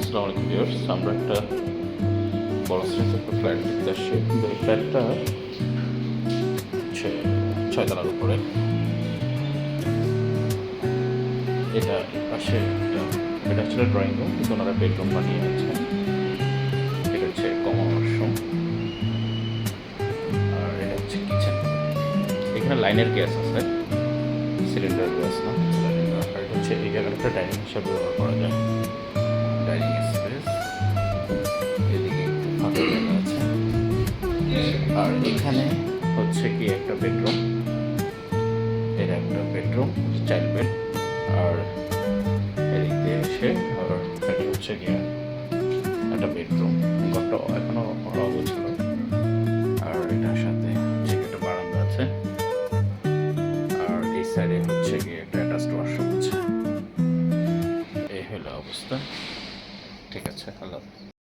আসসালামু আলাইকুম ভিউয়ার্স, আমরা একটা বড় সাইজের একটা ফ্ল্যাট দেখতে আসছি। এই ফ্ল্যাটটা হচ্ছে 6 তলার উপরে। এটা পাশে এটা হচ্ছে ড্রয়িং রুম, কিন্তু ওনারা বেডরুম বানিয়ে আছে। এটা হচ্ছে কমন ওয়াশরুম, আর এটা হচ্ছে কিচেন। এখানে লাইনের গ্যাস আছে, সিলিন্ডার গ্যাস না। আর এটা হচ্ছে এই জায়গাটা একটা ডাইনিং হিসাবে ব্যবহার করা যায়। ডাইনিং স্পেস, এদিকে একটু ফাঁকা জায়গা আছে। আর এখানে হচ্ছে কি একটা বেডরুম, এটা একটা বেডরুম, চাইল্ড বেড। আর এদিক দিয়ে এসে আর এটা হচ্ছে গিয়ে একটা বেডরুম। ঘরটা এখনো অগোছাল। আর এটার সাথে হচ্ছে একটা বারান্দা আছে। আর এই সাইডে হচ্ছে গিয়ে একটা অ্যাটাচড ওয়াশরুম আছে। এই হলো অবস্থা। ঠিক আছে, আল্লাহ হাফেজ।